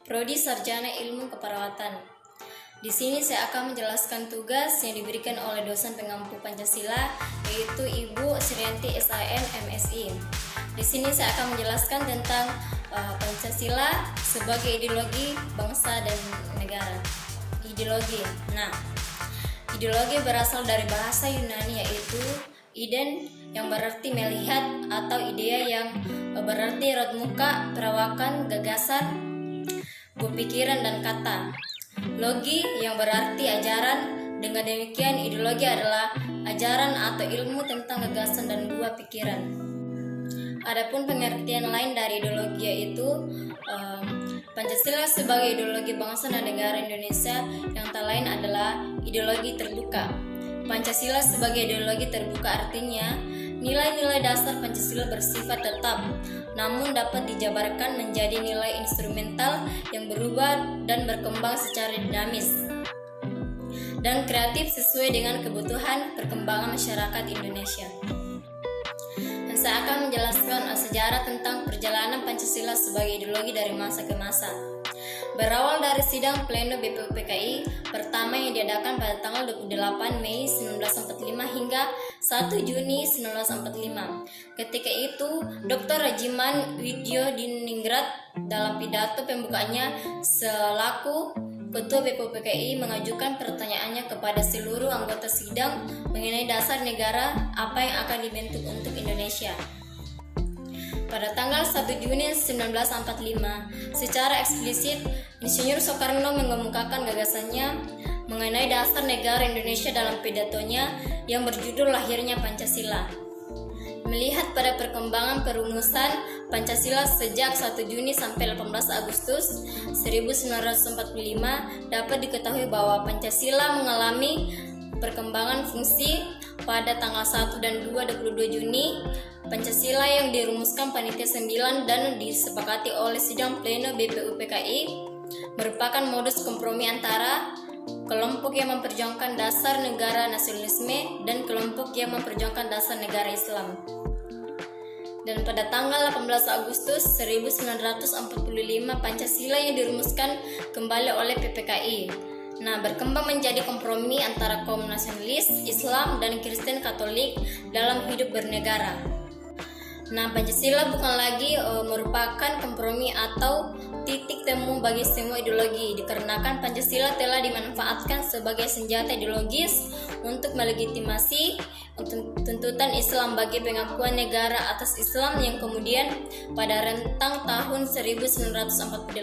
Prodi Sarjana Ilmu Keperawatan. Di sini saya akan menjelaskan tugas yang diberikan oleh dosen pengampu Pancasila, yaitu Ibu Srianti SIM MSI. Di sini saya akan menjelaskan tentang Pancasila sebagai ideologi bangsa dan negara. Ideologi. Nah, ideologi berasal dari bahasa Yunani, yaitu iden, yang berarti melihat, atau idea, yang berarti raut muka, perawakan, gagasan, pemikiran, dan kata. Logi, yang berarti ajaran. Dengan demikian, ideologi adalah ajaran atau ilmu tentang gagasan dan buah pikiran. Adapun pengertian lain dari ideologi, yaitu Pancasila sebagai ideologi bangsa dan negara Indonesia yang tak lain adalah ideologi terbuka. Pancasila sebagai ideologi terbuka artinya nilai-nilai dasar Pancasila bersifat tetap, namun dapat dijabarkan menjadi nilai instrumental yang berubah dan berkembang secara dinamis dan kreatif sesuai dengan kebutuhan perkembangan masyarakat Indonesia. Dan saya akan menjelaskan sejarah tentang perjalanan Pancasila sebagai ideologi dari masa ke masa. Berawal dari sidang pleno BPUPKI pertama yang diadakan pada tanggal 28 Mei 1945 hingga 1 Juni 1945. Ketika itu, Dr. Rajiman Widyodiningrat dalam pidato pembukaannya selaku Ketua BPUPKI mengajukan pertanyaannya kepada seluruh anggota sidang mengenai dasar negara apa yang akan dibentuk untuk Indonesia. Pada tanggal 1 Juni 1945, secara eksplisit, Insinyur Soekarno mengemukakan gagasannya mengenai dasar negara Indonesia dalam pidatonya yang berjudul Lahirnya Pancasila. Melihat pada perkembangan perumusan Pancasila sejak 1 Juni sampai 18 Agustus 1945, dapat diketahui bahwa Pancasila mengalami perkembangan fungsi. Pada tanggal 1 dan 22 Juni, Pancasila yang dirumuskan Panitia 9 dan disepakati oleh sidang pleno BPUPKI merupakan modus kompromi antara kelompok yang memperjuangkan dasar negara nasionalisme dan kelompok yang memperjuangkan dasar negara Islam. Dan pada tanggal 18 Agustus 1945, Pancasila yang dirumuskan kembali oleh PPKI. Berkembang menjadi kompromi antara kaum nasionalis, Islam, dan Kristen Katolik dalam hidup bernegara. Pancasila bukan lagi merupakan kompromi atau titik temu bagi semua ideologi, dikarenakan Pancasila telah dimanfaatkan sebagai senjata ideologis untuk melegitimasi tuntutan Islam bagi pengakuan negara atas Islam yang kemudian pada rentang tahun 1948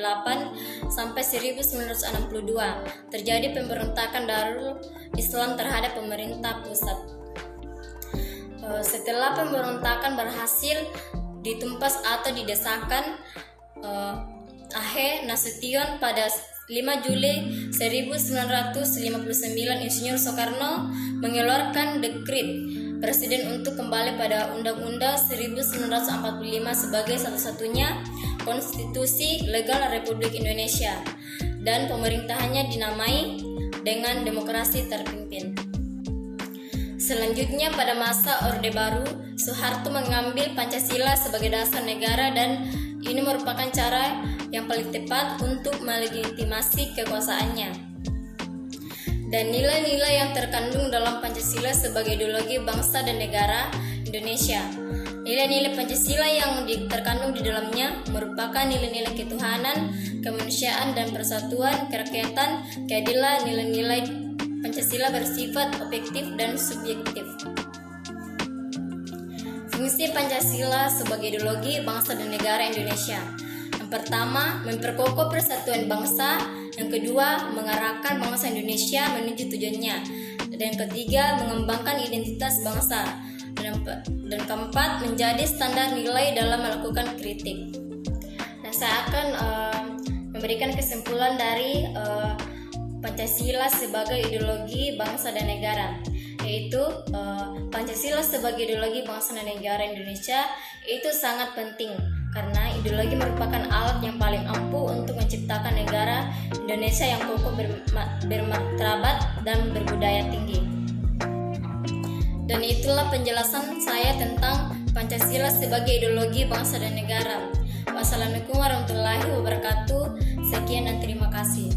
sampai 1962 terjadi pemberontakan Darul Islam terhadap pemerintah pusat. Setelah pemberontakan berhasil ditumpas atau didesakkan, Ahe Nasution pada 5 Juli 1959, Insinyur Soekarno mengeluarkan dekret Presiden untuk kembali pada Undang-Undang 1945 sebagai satu-satunya konstitusi legal Republik Indonesia, dan pemerintahannya dinamai dengan demokrasi terpimpin. Selanjutnya pada masa Orde Baru, Soeharto mengambil Pancasila sebagai dasar negara, dan ini merupakan cara yang paling tepat untuk melegitimasi kekuasaannya. Dan nilai-nilai yang terkandung dalam Pancasila sebagai ideologi bangsa dan negara Indonesia. Nilai-nilai Pancasila yang terkandung di dalamnya merupakan nilai-nilai ketuhanan, kemanusiaan, dan persatuan, kerakyatan, keadilan. Nilai-nilai Pancasila bersifat objektif dan subjektif. Fungsi Pancasila sebagai ideologi bangsa dan negara Indonesia. Yang pertama, memperkokoh persatuan bangsa. Yang kedua, mengarahkan bangsa Indonesia menuju tujuannya. Dan yang ketiga, mengembangkan identitas bangsa. Dan keempat, menjadi standar nilai dalam melakukan kritik. Saya akan memberikan kesimpulan dari Pancasila sebagai ideologi bangsa dan negara, yaitu Pancasila sebagai ideologi bangsa dan negara Indonesia itu sangat penting karena ideologi merupakan alat yang paling ampuh untuk menciptakan negara Indonesia yang kokoh, bermartabat, dan berbudaya tinggi. Dan itulah penjelasan saya tentang Pancasila sebagai ideologi bangsa dan negara. Wassalamualaikum warahmatullahi wabarakatuh. Sekian dan terima kasih.